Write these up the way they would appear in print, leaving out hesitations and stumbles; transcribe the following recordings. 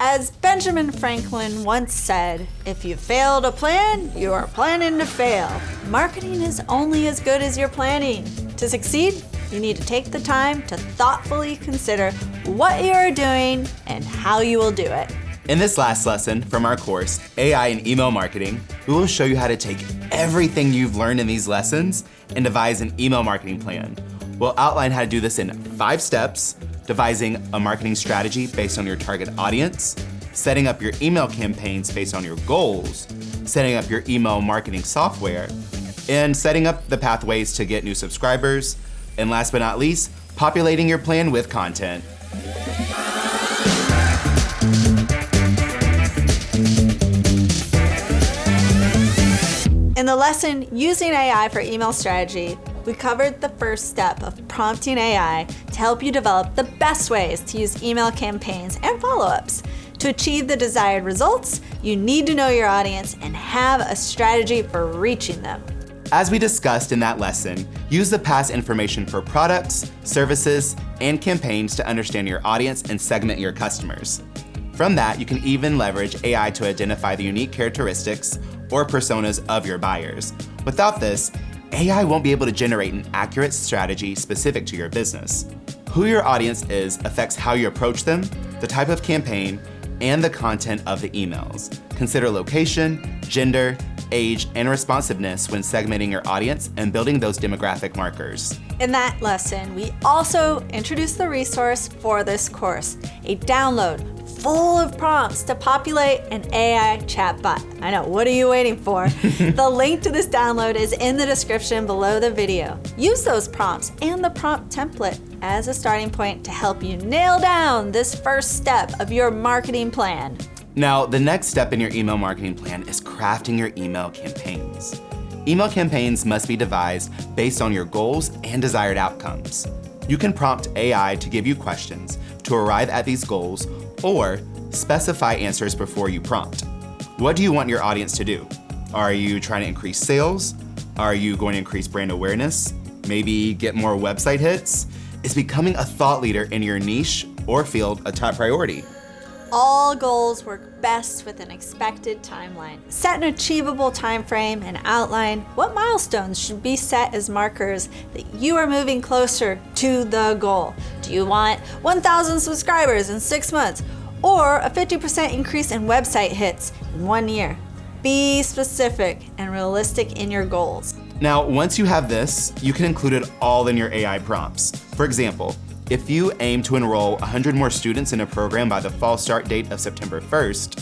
As Benjamin Franklin once said, if you fail to plan, you are planning to fail. Marketing is only as good as your planning. To succeed, you need to take the time to thoughtfully consider what you are doing and how you will do it. In this last lesson from our course, AI and Email Marketing, we will show you how to take everything you've learned in these lessons and devise an email marketing plan. We'll outline how to do this in 5 steps: devising a marketing strategy based on your target audience, setting up your email campaigns based on your goals, setting up your email marketing software, and setting up the pathways to get new subscribers, and last but not least, populating your plan with content. In the lesson, Using AI for Email Strategy, we covered the first step of prompting AI to help you develop the best ways to use email campaigns and follow-ups. To achieve the desired results, you need to know your audience and have a strategy for reaching them. As we discussed in that lesson, use the past information for products, services, and campaigns to understand your audience and segment your customers. From that, you can even leverage AI to identify the unique characteristics or personas of your buyers. Without this, AI won't be able to generate an accurate strategy specific to your business. Who your audience is affects how you approach them, the type of campaign, and the content of the emails. Consider location, gender, age, and responsiveness when segmenting your audience and building those demographic markers. In that lesson, we also introduced the resource for this course, a download full of prompts to populate an AI chatbot. I know, what are you waiting for? The link to this download is in the description below the video. Use those prompts and the prompt template as a starting point to help you nail down this first step of your marketing plan. Now, the next step in your email marketing plan is crafting your email campaigns. Email campaigns must be devised based on your goals and desired outcomes. You can prompt AI to give you questions to arrive at these goals, or specify answers before you prompt. What do you want your audience to do? Are you trying to increase sales? Are you going to increase brand awareness? Maybe get more website hits? Is becoming a thought leader in your niche or field a top priority? All goals work best with an expected timeline. Set an achievable time frame and outline what milestones should be set as markers that you are moving closer to the goal. Do you want 1,000 subscribers in 6 months or a 50% increase in website hits in 1 year? Be specific and realistic in your goals. Now, once you have this, you can include it all in your AI prompts. For example, if you aim to enroll 100 more students in a program by the fall start date of September 1st,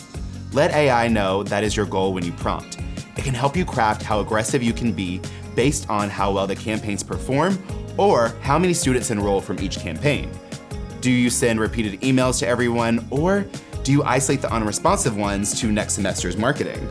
let AI know that is your goal when you prompt. It can help you craft how aggressive you can be based on how well the campaigns perform or how many students enroll from each campaign. Do you send repeated emails to everyone, or do you isolate the unresponsive ones to next semester's marketing?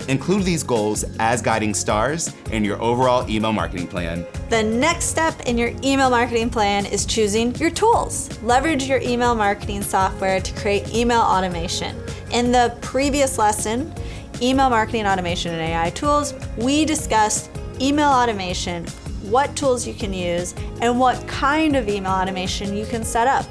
Include these goals as guiding stars in your overall email marketing plan. The next step in your email marketing plan is choosing your tools. Leverage your email marketing software to create email automation. In the previous lesson, Email Marketing Automation and AI Tools, we discussed email automation, what tools you can use, and what kind of email automation you can set up.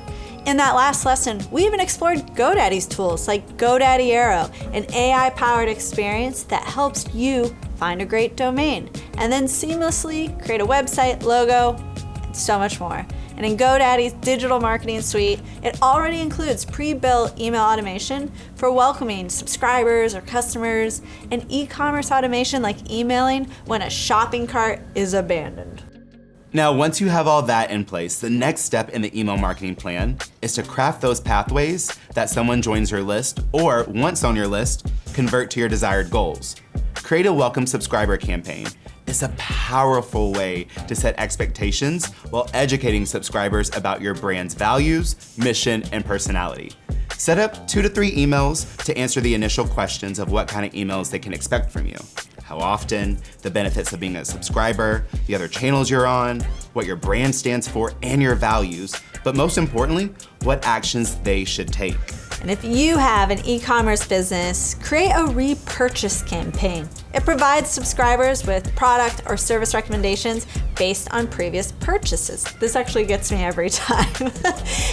In that last lesson, we even explored GoDaddy's tools like GoDaddy Arrow, an AI-powered experience that helps you find a great domain and then seamlessly create a website, logo, and so much more. And in GoDaddy's digital marketing suite, it already includes pre-built email automation for welcoming subscribers or customers, and e-commerce automation like emailing when a shopping cart is abandoned. Now, once you have all that in place, the next step in the email marketing plan is to craft those pathways that someone joins your list or, once on your list, convert to your desired goals. Create a welcome subscriber campaign. It's a powerful way to set expectations while educating subscribers about your brand's values, mission, and personality. Set up 2 to 3 emails to answer the initial questions of what kind of emails they can expect from you. How often, the benefits of being a subscriber, the other channels you're on, what your brand stands for, and your values, but most importantly, what actions they should take. And if you have an e-commerce business, create a repurchase campaign. It provides subscribers with product or service recommendations based on previous purchases. This actually gets me every time.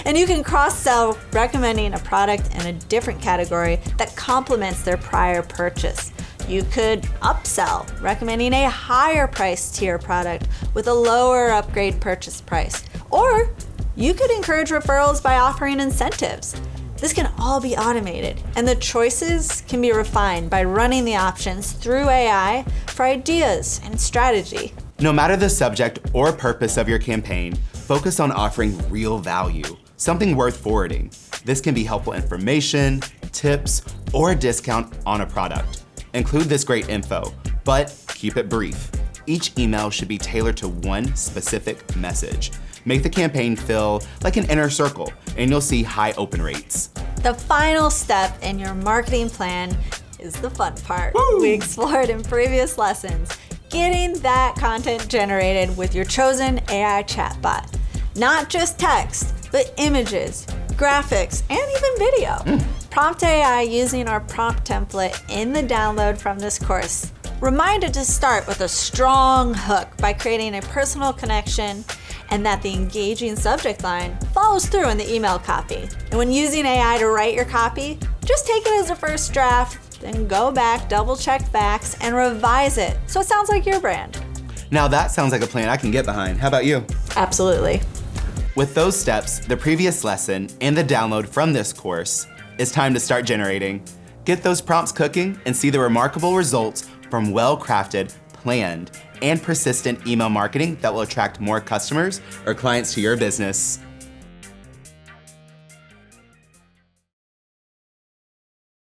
And you can cross-sell recommending a product in a different category that complements their prior purchase. You could upsell, recommending a higher price tier product with a lower upgrade purchase price. Or you could encourage referrals by offering incentives. This can all be automated, and the choices can be refined by running the options through AI for ideas and strategy. No matter the subject or purpose of your campaign, focus on offering real value, something worth forwarding. This can be helpful information, tips, or a discount on a product. Include this great info, but keep it brief. Each email should be tailored to one specific message. Make the campaign feel like an inner circle, and you'll see high open rates. The final step in your marketing plan is the fun part. Woo! We explored in previous lessons, getting that content generated with your chosen AI chatbot. Not just text, but images, graphics, and even video. Prompt AI using our prompt template in the download from this course. Reminded to start with a strong hook by creating a personal connection, and that the engaging subject line follows through in the email copy. And when using AI to write your copy, just take it as a first draft, then go back, double check facts, and revise it so it sounds like your brand. Now that sounds like a plan I can get behind. How about you? Absolutely. With those steps, the previous lesson, and the download from this course, it's time to start generating. Get those prompts cooking and see the remarkable results from well-crafted, planned, and persistent email marketing that will attract more customers or clients to your business.